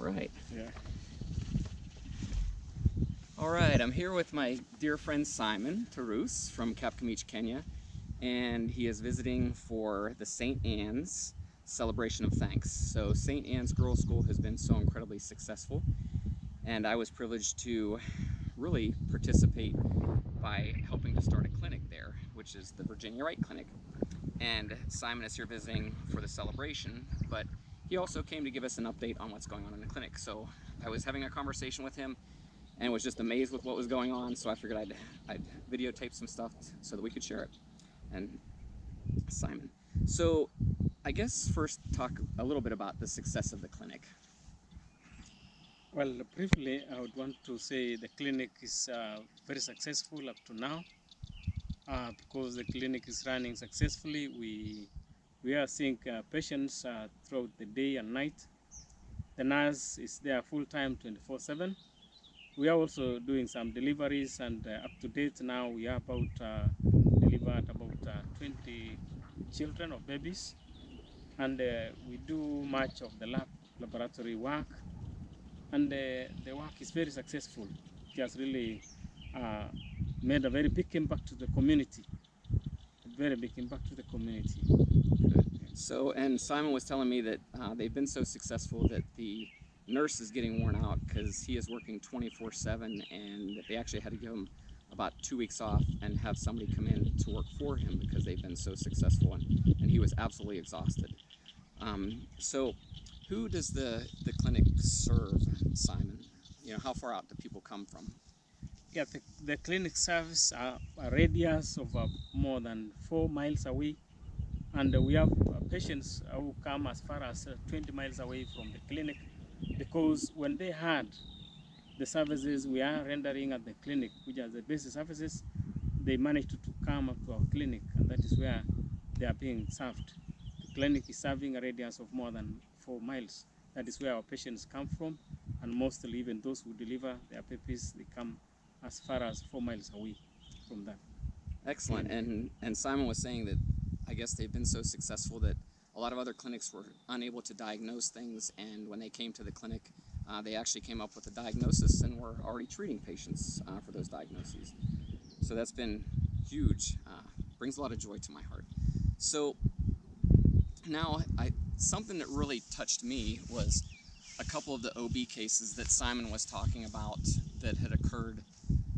Right. Yeah. All right, I'm here with my dear friend Simon Tarus from Kapkamich, Kenya, and he is visiting for the St. Anne's Celebration of Thanks. So St. Anne's Girls' School has been so incredibly successful, and I was privileged to really participate by helping to start a clinic there, which is the Virginia Wright Clinic. And Simon is here visiting for the celebration, but he also came to give us an update on what's going on in the clinic. So I was having a conversation with him and was just amazed with what was going on, so I figured I'd videotape some stuff so that we could share it. And Simon, so I guess first talk a little bit about the success of the clinic. Well, briefly, I would want to say the clinic is very successful up to now. Because the clinic is running successfully, we are seeing patients throughout the day and night. The nurse is there full time 24/7. We are also doing some deliveries, and up to date now we are about delivered about 20 children or babies, and we do much of the laboratory work, and the work is very successful. It has really uh, made a very big impact to the community, a very big impact to the community. Good. So, and Simon was telling me that they've been so successful that the nurse is getting worn out because he is working 24/7, and they actually had to give him about 2 weeks off and have somebody come in to work for him because they've been so successful, and he was absolutely exhausted. So, who does the clinic serve, Simon? You know, how far out do people come from? Yeah, the clinic serves a radius of more than 4 miles away, and we have patients who come as far as 20 miles away from the clinic, because when they had the services we are rendering at the clinic, which are the basic services, they managed to come up to our clinic, and that is where they are being served. The clinic is serving a radius of more than 4 miles. That is where our patients come from, and mostly even those who deliver their babies, they come as far as 4 miles away from that Excellent. clinic. And Simon was saying that I guess they've been so successful that a lot of other clinics were unable to diagnose things, and when they came to the clinic, they actually came up with a diagnosis and were already treating patients for those diagnoses. So that's been huge. Brings a lot of joy to my heart. So now, something that really touched me was a couple of the OB cases that Simon was talking about that had occurred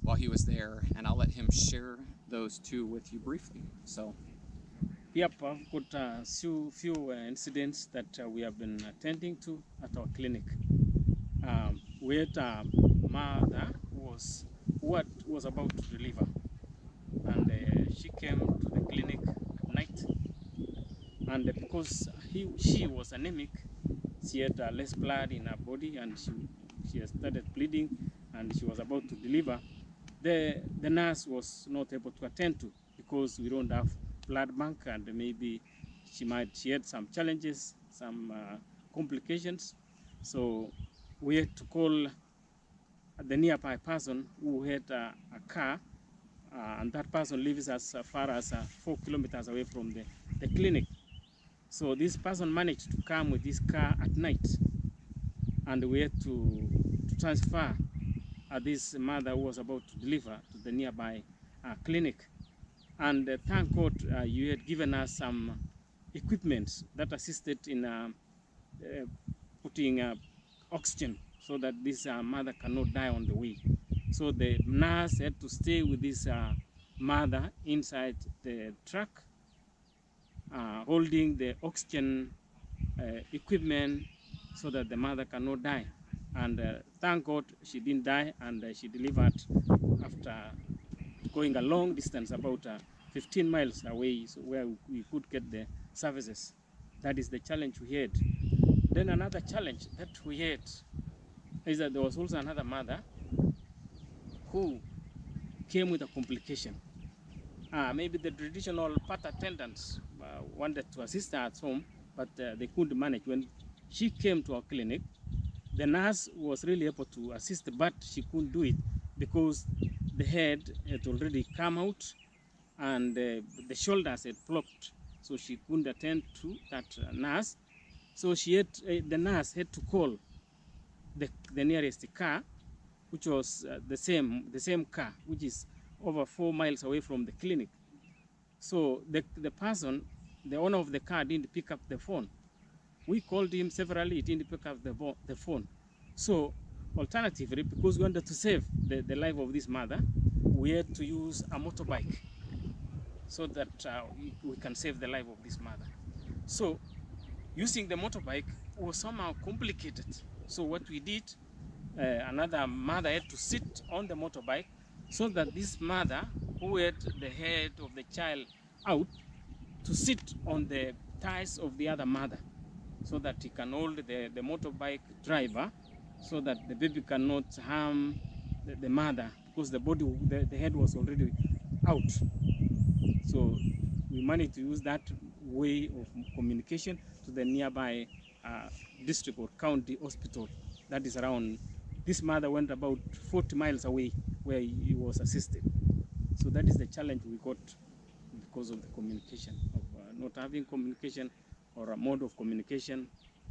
while he was there, and I'll let him share those two with you briefly. So, Yep, I've got a few incidents that we have been attending to at our clinic. We had a mother who was about to deliver, and she came to the clinic at night, and because she was anemic, she had less blood in her body, and she had started bleeding, and she was about to deliver. The nurse was not able to attend to, because we don't have blood bank, and maybe she had some challenges, some complications, so we had to call the nearby person who had a car, and that person lives as far as 4 kilometers away from the clinic. So this person managed to come with this car at night, and we had to transfer this mother who was about to deliver to the nearby clinic. And thank God you had given us some equipment that assisted in putting oxygen, so that this mother cannot die on the way. So the nurse had to stay with this mother inside the truck, holding the oxygen equipment, so that the mother cannot die. And thank God she didn't die, and she delivered after going a long distance, about 15 miles away, so where we could get the services. That is the challenge we had. Then another challenge that we had is that there was also another mother who came with a complication. Maybe the traditional path attendants wanted to assist her at home, but they couldn't manage. When she came to our clinic, the nurse was really able to assist, but she couldn't do it because the head had already come out, and the shoulders had blocked, so she couldn't attend to that nurse. So the nurse had to call the nearest car, which was the same car, which is over 4 miles away from the clinic. So the person, the owner of the car, didn't pick up the phone. We called him severally, he didn't pick up the phone. So alternatively, because we wanted to save the life of this mother, we had to use a motorbike so that we can save the life of this mother. So using the motorbike was somehow complicated. So what we did, another mother had to sit on the motorbike so that this mother, who had the head of the child out, to sit on the thighs of the other mother so that he can hold the motorbike driver so that the baby cannot harm the mother, because the head was already out. So we managed to use that way of communication to the nearby district or county hospital that is around. This mother went about 40 miles away where he was assisted. So that is the challenge we got because of the communication, of not having communication or a mode of communication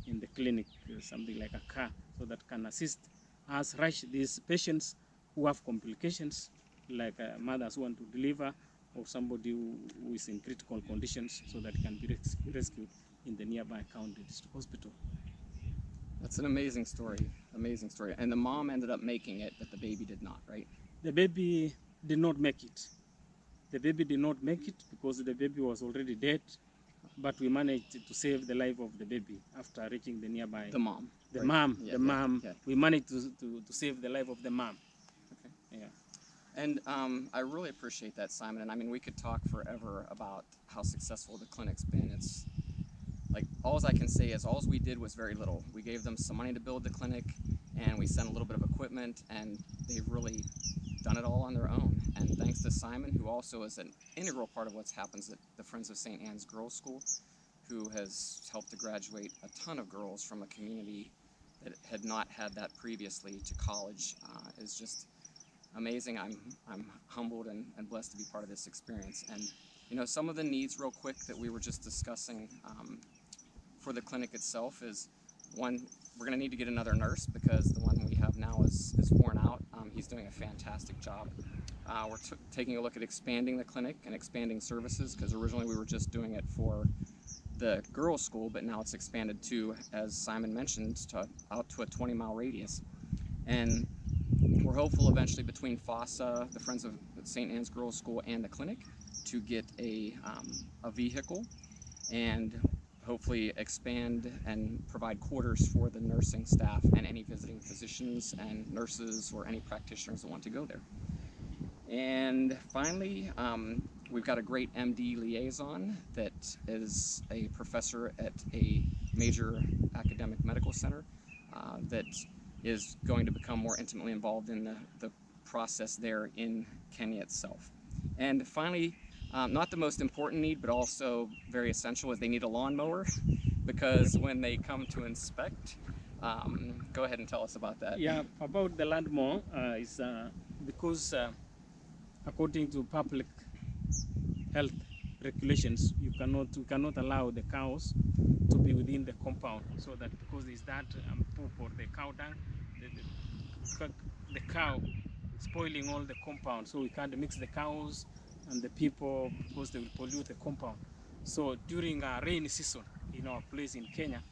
in the clinic, something like a car, so that can assist us rush these patients who have complications, like mothers who want to deliver, or somebody who is in critical conditions, so that can be rescued in the nearby county district hospital. That's an amazing story, amazing story. And the mom ended up making it, but the baby did not, right? The baby did not make it. The baby did not make it because the baby was already dead, but we managed to save the life of the baby after reaching the nearby. The mom. The right? mom, Yeah, the mom. yeah. We managed to save the life of the mom. Okay. Yeah. And I really appreciate that, Simon. And I mean, we could talk forever about how successful the clinic's been. It's like, all I can say is all we did was very little. We gave them some money to build the clinic, and we sent a little bit of equipment, and they've really done it all on their own. And thanks to Simon, who also is an integral part of what's happens at the Friends of St. Anne's Girls School, who has helped to graduate a ton of girls from a community that had not had that previously to college, is just amazing. I'm humbled and blessed to be part of this experience. And you know, some of the needs real quick that we were just discussing for the clinic itself is, one, we're going to need to get another nurse because the one we have now is worn out. He's doing a fantastic job. We're taking a look at expanding the clinic and expanding services, because originally we were just doing it for the girls' school, but now it's expanded to, as Simon mentioned, out to a 20-mile radius. And we're hopeful eventually between FOSSA, the Friends of St. Anne's Girls School, and the clinic to get a vehicle and hopefully expand and provide quarters for the nursing staff and any visiting physicians and nurses or any practitioners that want to go there. And finally, we've got a great MD liaison that is a professor at a major academic medical center that is going to become more intimately involved in the process there in Kenya itself. And finally, not the most important need, but also very essential, is they need a lawnmower because when they come to inspect, go ahead and tell us about that. Yeah, about the lawnmower is because according to public health regulations, we cannot allow the cows to be within the compound, so that because there's that poop or the cow dung, the cow spoiling all the compound, so we can't mix the cows and the people because they will pollute the compound. So during rainy season in our place in Kenya,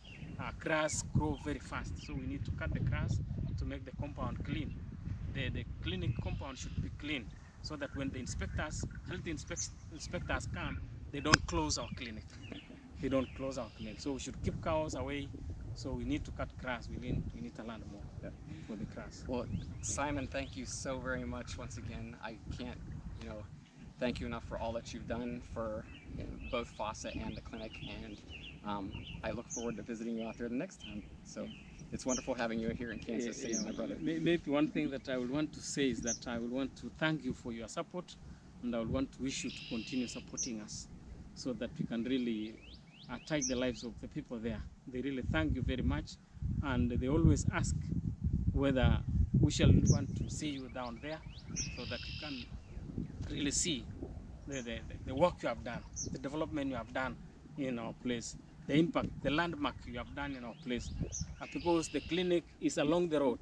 grass grow very fast, so we need to cut the grass to make the compound clean. The clinic compound should be clean, so that when the health inspectors come, they don't close our clinic. They don't close our clinic. So we should keep cows away. So we need to cut grass. We need a lawnmower for the grass. Well, Simon, thank you so very much once again. I can't, thank you enough for all that you've done for both FOSSA and the clinic, and I look forward to visiting you out there the next time. So it's wonderful having you here in Kansas City, my brother. Maybe one thing that I would want to say is that I would want to thank you for your support, and I would want to wish you to continue supporting us so that we can really touch the lives of the people there. They really thank you very much, and they always ask whether we shall want to see you down there so that you can really see the work you have done, the development you have done in our place. the impact, the landmark you have done in our place. Because the clinic is along the road.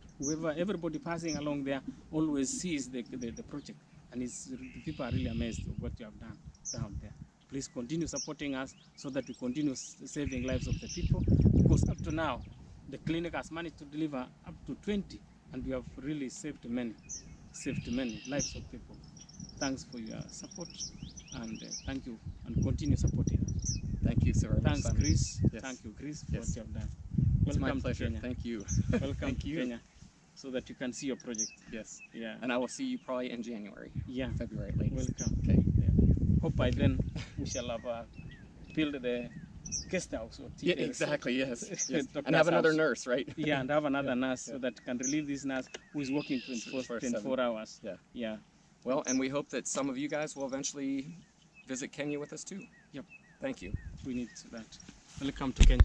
Everybody passing along there always sees the project. And the people are really amazed of what you have done down there. Please continue supporting us so that we continue saving lives of the people. Because up to now, the clinic has managed to deliver up to 20, and we have really saved many lives of people. Thanks for your support, and thank you, and continue supporting us. Thank you, sir. Thanks, Chris. Yes. Thank you, Chris, for Yes. what you have done. It's my Welcome to pleasure. Kenya. Thank you. Welcome Thank to you. Kenya, so that you can see your project. Yes. Yeah. And I will see you probably in January, Yeah. February at latest. Welcome. Okay. Yeah. Hope by then we shall have build the guest house or Yeah, the exactly. Yes. Yes. Doctor's And have another house. nurse, right? Yeah, and have another Yeah, nurse yeah. so that can relieve this nurse who is working 24 hours. Yeah. Yeah. Well, and we hope that some of you guys will eventually visit Kenya with us too. Yep. Thank you. We need that. Welcome to Kenya.